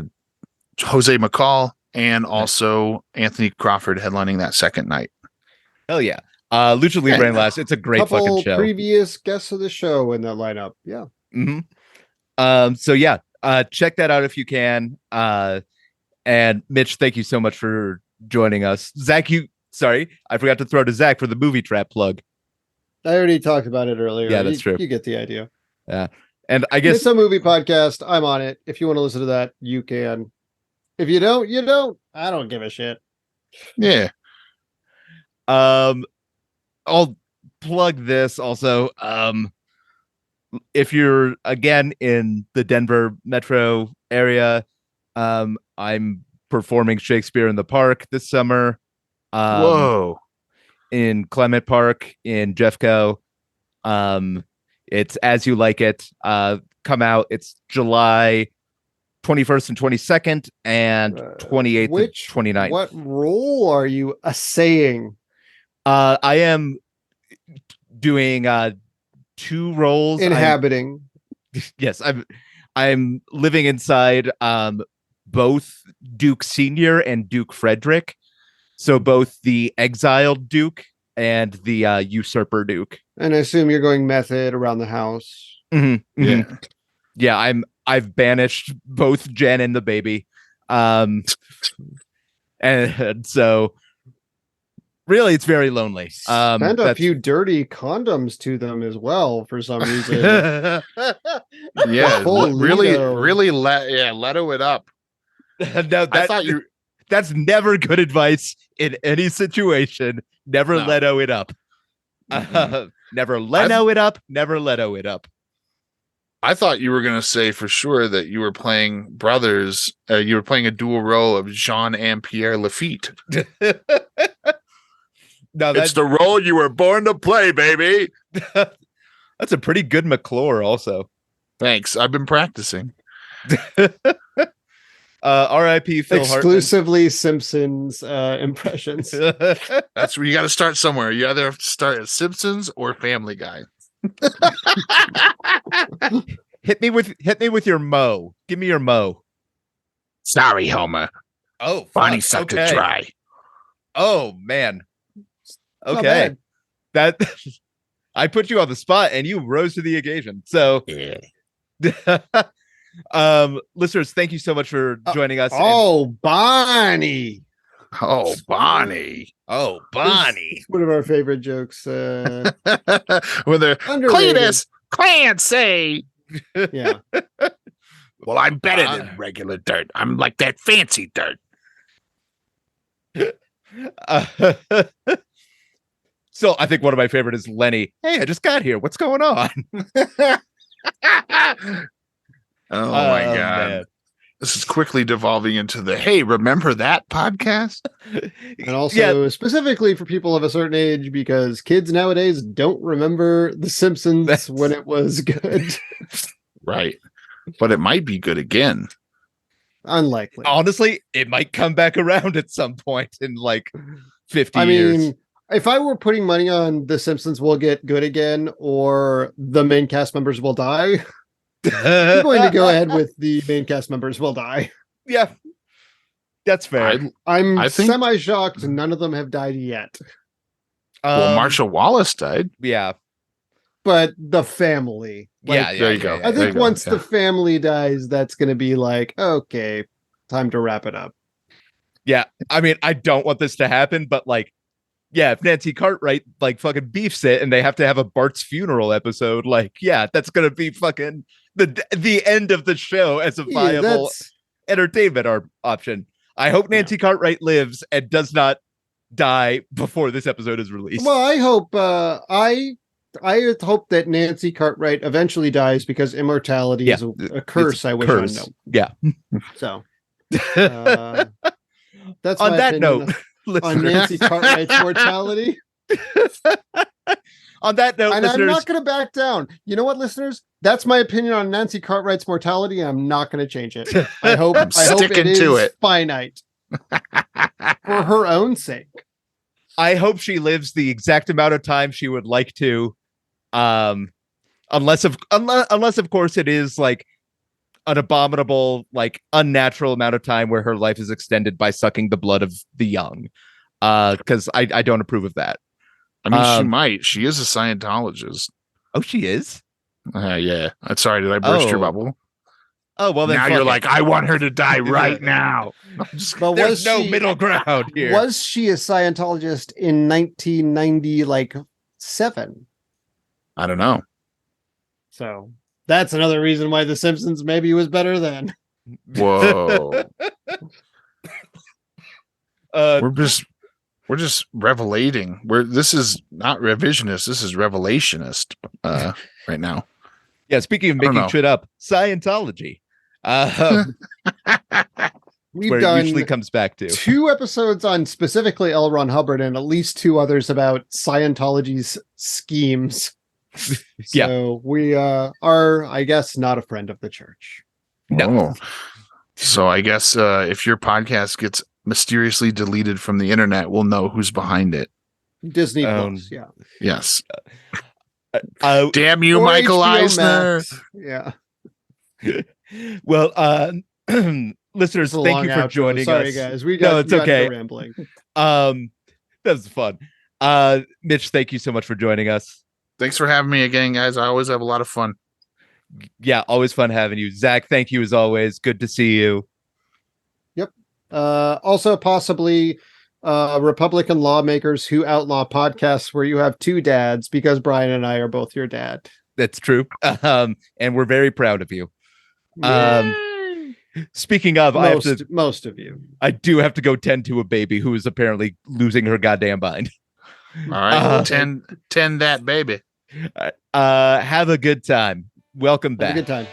McCall, and also Anthony Crawford headlining that second night. Hell yeah. Lucha Libre and Laughs. It's a great fucking show. Previous guests of the show in that lineup. Yeah. So yeah, check that out if you can. And Mitch, thank you so much for joining us. Zach, I forgot to throw to Zach for the Movie Trap plug. I already talked about it earlier. Yeah, that's true. You get the idea. Yeah. And I guess it's a movie podcast. I'm on it. If you want to listen to that, you can. If you don't, you don't. I don't give a shit. Yeah. I'll plug this also. If you're again in the Denver metro area, I'm performing Shakespeare in the Park this summer. Whoa. In Clement Park in Jeffco. It's As You Like It. Come out. It's July 21st and 22nd and 28th and 29th. What role are you saying? I am doing two roles. Inhabiting. Yes, I'm living inside both Duke Senior and Duke Frederick. So both the exiled Duke and the usurper Duke. And I assume you're going method around the house. Yeah, I've banished both Jen and the baby. And so Really? It's very lonely. Send a few dirty condoms to them as well for some reason. Yeah, Full really, Lido. really Leto it up. No, I thought you that's never good advice in any situation. Never No. Leto it up. Never Leno it up. Never Leto it up. I thought you were going to say for sure that you were playing brothers. You were playing a dual role of Jean and Pierre Laffite. No, It's the role you were born to play, baby. That's a pretty good McClure also. Thanks. I've been practicing. R.I.P. Phil Exclusively Simpsons impressions. Hartman. That's where you got to start somewhere. You either have to start at Simpsons or Family Guy. Hit me with your Mo. Give me your Mo. Sorry, Homer. Oh, Bonnie sucked it dry. Oh man. Not Okay. bad. That I put you on the spot and you rose to the occasion. So Yeah. listeners, thank you so much for joining us. Oh, Bonnie. Oh, Bonnie. Oh, Bonnie. One of our favorite jokes. When they're Underrated. Cletus Clancy. Yeah. Well, I'm better than regular dirt. I'm like that fancy dirt. So I think one of my favorite is Lenny. Hey, I just got here. What's going on? Oh my God. Man. This is quickly devolving into the hey, remember that podcast? And also specifically for people of a certain age, because kids nowadays don't remember The Simpsons when it was good. Right. But it might be good again. Unlikely. Honestly, it might come back around at some point in like 50 I years. mean, if I were putting money on The Simpsons will get good again or the main cast members will die, I'm going to go ahead with the main cast members will die. Yeah, that's fair. I'm I think- semi-shocked none of them have died yet. Well, Marshall Wallace died. Yeah. But the family. Yeah, there you go. I There think you go, once yeah. the family dies, that's going to be like, okay, time to wrap it up. Yeah. I mean, I don't want this to happen, but like, yeah, if Nancy Cartwright like fucking beefs it and they have to have a Bart's funeral episode, like, yeah, that's gonna be fucking the end of the show as a viable entertainment option. I hope Nancy Cartwright lives and does not die before this episode is released. Well, I hope I hope that Nancy Cartwright eventually dies because immortality is a curse. I wish I know. Yeah. So that's on my that opinion note. on Nancy Cartwright's mortality. On that note, And listeners, I'm not going to back down. You know what, listeners? That's my opinion on Nancy Cartwright's mortality. I'm not going to change it. I hope sticking it to is it. finite for her own sake. I hope she lives the exact amount of time she would like to, unless of course it is like an abominable, like unnatural amount of time where her life is extended by sucking the blood of the young. Because I don't approve of that. I mean, she might. She is a Scientologist. Oh, she is? Yeah. I'm sorry. Did I burst your bubble? Oh, well, then now you're like, I want her to die right now. But there's no middle ground here. Was she a Scientologist in 1997? I don't know. So that's another reason why The Simpsons maybe was better then. Whoa. We're just revelating. This is not revisionist. This is revelationist right now. Yeah. Speaking of making shit up, Scientology. We've where done it usually comes back to 2 episodes on specifically L. Ron Hubbard and at least 2 others about Scientology's schemes. Yeah. So we are, I guess, not a friend of the church. No. So I guess if your podcast gets mysteriously deleted from the internet, we'll know who's behind it. Disney Plus, yeah. Yes. Damn you, Or Michael HBO Eisner. Max. Yeah. Well, listeners, thank you for joining Sorry, us. guys. It's okay. Rambling. That was fun. Mitch, thank you so much for joining us. Thanks for having me again, guys. I always have a lot of fun. Yeah, always fun having you. Zach, thank you as always. Good to see you. Yep. Also, possibly Republican lawmakers who outlaw podcasts where you have two dads, because Brian and I are both your dad. That's true. And we're very proud of you. Speaking of, most of you. I do have to go tend to a baby who is apparently losing her goddamn mind. All right, tend that baby. Have a good time. Welcome back. Have a good time.